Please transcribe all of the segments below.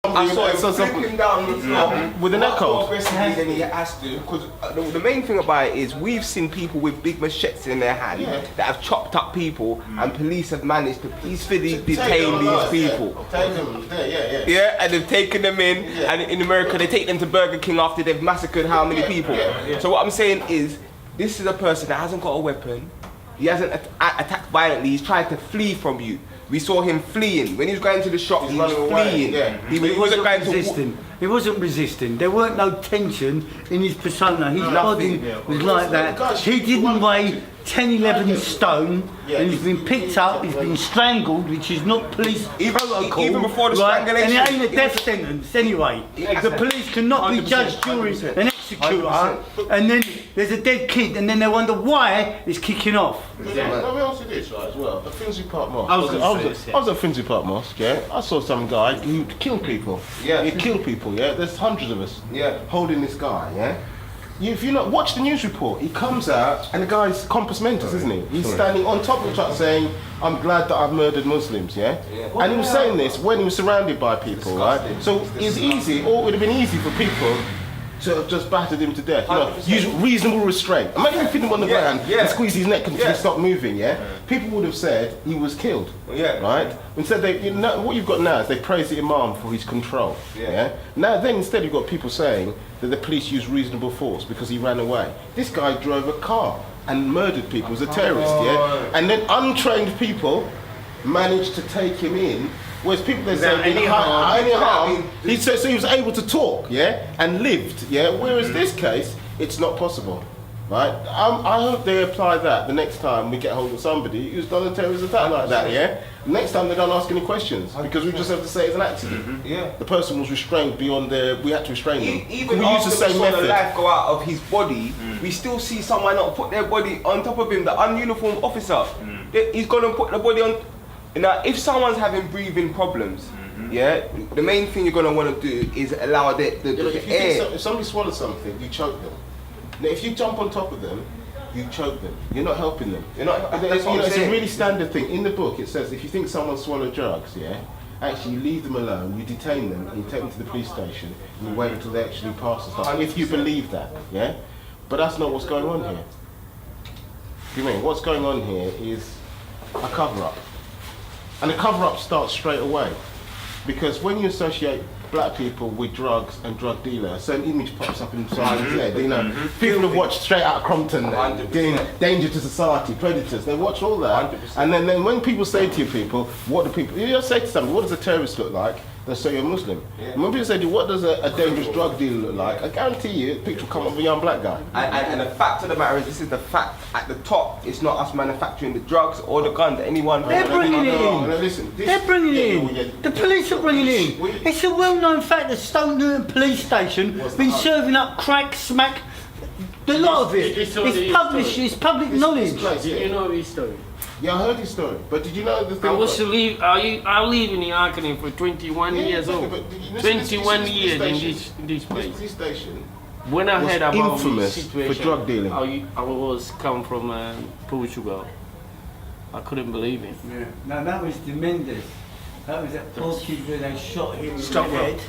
I saw him flipping down with the neck hold. Then he has to, because the main thing about it is we've seen people with big machetes in their hand that have chopped up people, and police have managed to peacefully detain these people. Yeah, and they've taken them in, and in America they take them to Burger King after they've massacred how many people. So what I'm saying is, this is a person that hasn't got a weapon. He hasn't attacked violently. He's tried to flee from you. We saw him fleeing. When he was going to the shop, he was fleeing. He wasn't going resisting. He wasn't resisting. There weren't no tension in his persona. His body was like that. He didn't weigh 10, 11 stone, and he's been picked up, he's been strangled, which is not police protocol. Even before the strangulation. And it ain't a death sentence anyway. The police cannot be judged, jury, and executor, and then there's a dead kid, and then they wonder why it's kicking off. Let me answer this right as well. The Finsbury Park Mosque. I was at Finsbury Park Mosque, I saw some guy who killed people. He killed people, There's hundreds of us holding this guy, If you not watch the news report, he comes out and the guy's compos mentis, isn't he? He's standing on top of the truck saying, "I'm glad that I've murdered Muslims," And he was saying this when he was surrounded by people, right? So it's easy, or it would have been easy for people to have just battered him to death. Use reasonable restraint. Imagine if him on the ground and squeeze his neck until he stopped moving, People would have said he was killed, right? Instead, what you've got now is they praise the Imam for his control, Now then, instead you've got people saying that the police used reasonable force because he ran away. This guy drove a car and murdered people as a terrorist, And then untrained people managed to take him in. Whereas people they say any harm, so he was able to talk, and lived, Whereas this case, it's not possible, right? I hope they apply that the next time we get hold of somebody who's done a terrorist attack like that, Next time they don't ask any questions because we just have to say it's an accident. The person was restrained beyond we had to restrain them. Even after we saw the life go out of his body, we still see someone not put their body on top of him, the ununiformed officer. He's gonna put the body on. Now, if someone's having breathing problems, the main thing you're gonna want to do is allow the air. If somebody swallows something, you choke them. Now, if you jump on top of them, you choke them. You're not helping them. It's a really standard thing. In the book, it says if you think someone swallowed drugs, actually you leave them alone, you detain them, and you take them to the police station, and you wait until they actually pass the stuff. If you believe that, But that's not what's going on here. You mean what's going on here is a cover-up. And the cover-up starts straight away, because when you associate black people with drugs and drug dealers, a certain image pops up inside his head. People have watched Straight Outta Compton, Danger to Society, Predators. They watch all that, and then when people say to you, you just say to somebody, "What does a terrorist look like?" They'll say you're Muslim. And when people say to you, "What does a dangerous drug dealer look like?" I guarantee you, a picture will come up of a young black guy. And the fact of the matter is, this is the fact at the top. It's not us manufacturing the drugs or the guns. Anyone. They're bringing it in. They're bringing it in. The police are bringing it in. It's a well-known fact that Stoke Newton Police Station has been serving up crack, smack. The lot of it. It's published. It's public knowledge. You know his story. Yeah, I heard his story, but did you know the thing? I live in Icon for 21 years old. 21 years in this place. This station when I heard about infamous this situation, for drug dealing. I was come from Portugal. I couldn't believe it. Now that was the Mendes. That was that poor kid where they shot him in the head.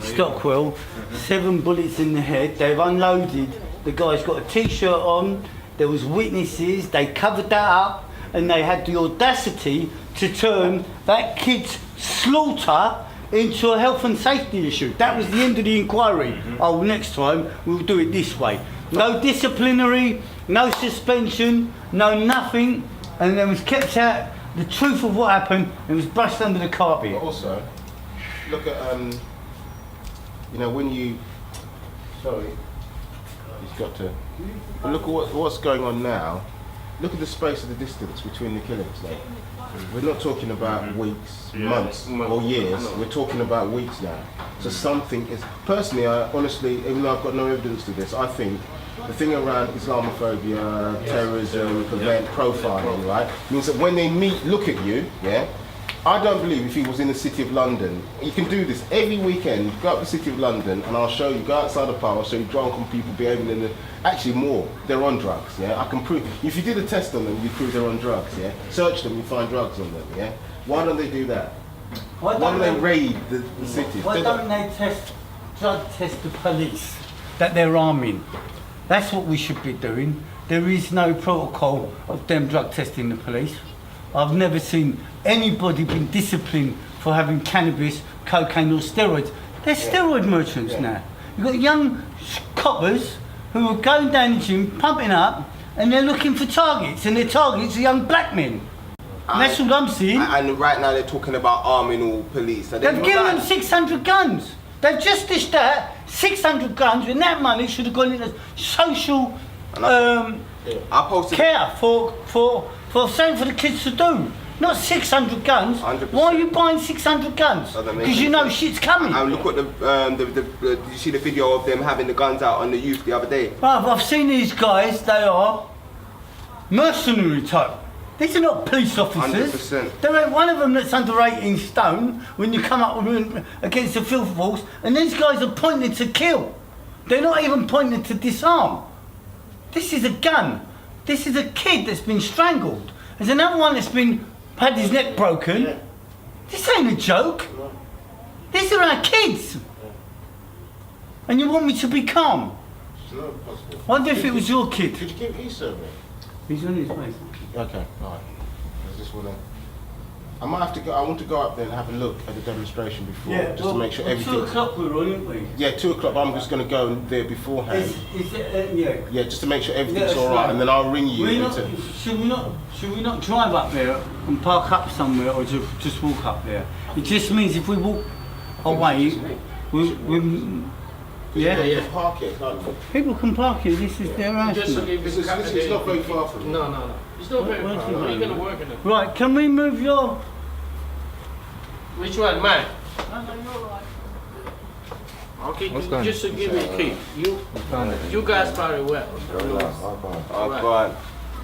Stockwell. 7 bullets in the head. They've unloaded. The guy's got a t-shirt on. There was witnesses. They covered that up. And they had the audacity to turn that kid's slaughter into a health and safety issue. That was the end of the inquiry. Oh, next time we'll do it this way. No disciplinary, no suspension, no nothing. And then was kept out the truth of what happened and was brushed under the carpet. But also, look at, when you... Sorry. He's got to... But look at what's going on now. Look at the space of the distance between the killings now. We're not talking about weeks, months, or years. We're talking about weeks now. So something is... Personally, I honestly, even though I've got no evidence to this, I think the thing around Islamophobia, terrorism, profiling, right, means that when they look at you, I don't believe if he was in the City of London, you can do this every weekend, go up to the City of London and I'll show you, go outside the park, I'll show you drunk on people behaving in the, actually more, they're on drugs, I can prove, if you did a test on them, you prove they're on drugs, search them, you find drugs on them, Why don't they do that? Why Why don't they raid the cities? Why don't they drug test the police that they're arming? That's what we should be doing. There is no protocol of them drug testing the police. I've never seen anybody been disciplined for having cannabis, cocaine or steroids. They're steroid merchants now. You've got young coppers who are going down the gym, pumping up, and they're looking for targets, and their targets are young black men. And that's what I'm seeing. And right now they're talking about arming all police. So They've given them 600 guns. They've just dished out 600 guns, and that money should have gone into social care for something for the kids to do. Not 600 guns. 100%. Why are you buying 600 guns? Because you know shit's coming. And look at did you see the video of them having the guns out on the youth the other day? I've seen these guys. They are mercenary type. These are not police officers. 100%. There ain't one of them that's under 18 stone when you come up against the filth force, and these guys are pointed to kill. They're not even pointed to disarm. This is a gun. This is a kid that's been strangled. There's another one that's had his neck broken. Yeah. This ain't a joke. These are our kids. And you want me to be calm? It's not possible. Wonder if it was your kid. Could you give Issa a ring? He's on his way. Okay, alright. I just wanna. I might have to go. I want to go up there and have a look at the demonstration before, just to make sure everything. 2 o'clock we're on, aren't we? Yeah, 2 o'clock. But I'm just gonna go there beforehand. Is it, yeah. Yeah, just to make sure everything's Yeah, alright, and then I'll ring you. Should we not drive up there and park up somewhere, or just walk up there? It just means if we walk away, yeah. Park it, can't you? People can park here. This is their house. It's not very far from. No. It's not very far. How are you going to work in it? Right, can we move your... Which one, mine? No, you're right. Okay, just to give me a key. You guys probably will. Oh, God.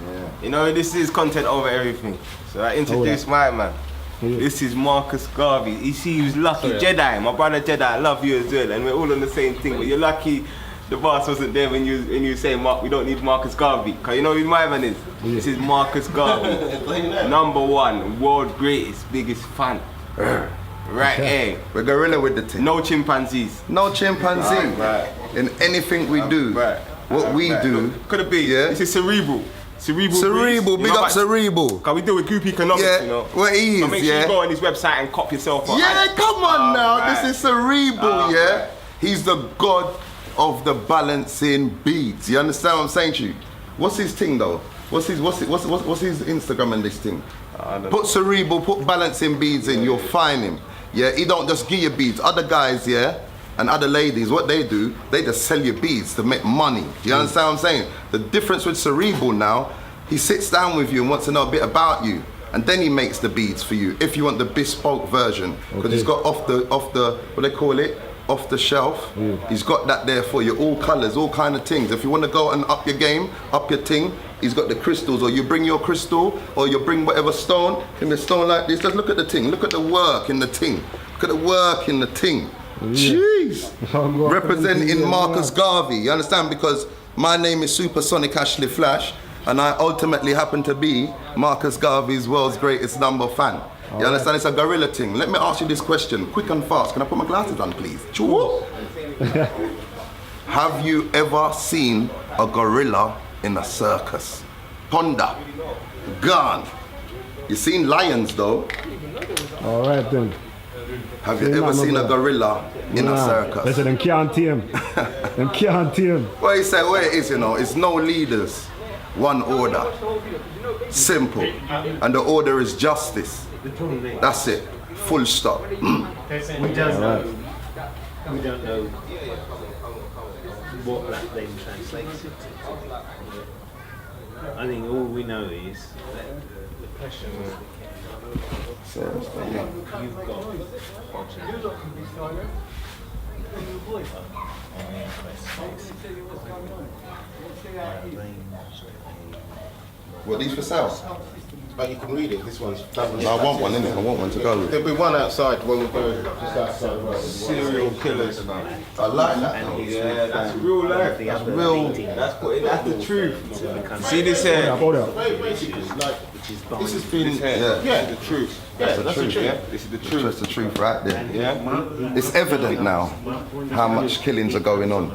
Yeah. You know, this is content over everything. So I introduced my man. This is Marcus Garvey. You see, he was lucky. Jedi, my brother Jedi, I love you as well. And we're all on the same thing. But you're lucky the boss wasn't there when you say, Mark, we don't need Marcus Garvey. Because you know who my man is? This is Marcus Garvey. #1, world greatest, biggest fan. Right here. We're gorilla with the thing. No chimpanzees. No chimpanzee. Right. In anything we do, what we do. Could it be? Yeah. This is cerebral. Cerebral, big up Cerebral. Cause we deal with group economics, Yeah, you know. well he So is, make sure yeah. you go on his website and cop yourself up. Yeah, come on now. Right. This is Cerebral, yeah. Right. He's the god of the balancing beats. You understand what I'm saying to you? What's his thing though? What's his Instagram and this thing? Put Cerebral, put balancing beads in, you'll find him. Yeah, he don't just give you beads. Other guys, yeah, and other ladies, what they do, they just sell you beads to make money. Do you understand what I'm saying? The difference with Cerebral now, he sits down with you and wants to know a bit about you, and then he makes the beads for you if you want the bespoke version, because he's got off the what they call it, off the shelf. He's got that there for you, all colours, all kind of things. If you want to go and up your game, up your ting, he's got the crystals, or you bring your crystal, or you bring whatever stone, and the stone like this. Just look at the ting, look at the work in the ting, look at the work in the ting. Jeez. Representing Marcus Garvey, you understand? Because my name is Supersonic Ashley Flash, and I ultimately happen to be Marcus Garvey's world's greatest number fan. You understand? It's a gorilla thing. Let me ask you this question, quick and fast. Can I put my glasses on, please? Have you ever seen a gorilla in a circus? Ponder. Gone. You seen lions though? All right then. Have you ever seen a gorilla in a circus? They said them can't tame. Them can't tame. Well, he said where it is, you know, it's no leaders, one order. Simple. And the order is justice. That's it. Full stop. We don't know what that then translates into. I think all we know is that the pressure you've got What, these for sale? But you can read it. This one's. No, I want one, innit? I want one to go with. There'll be one outside when we go just outside the road. Serial killers. I like that. Yeah, that's real life. That's real. That's the truth. See this here? Hold up. Basically, like, this has been. Yeah. The truth. Yeah, that's the truth. Yeah, this is the truth. That's the truth right there. Yeah. It's evident now how much killings are going on.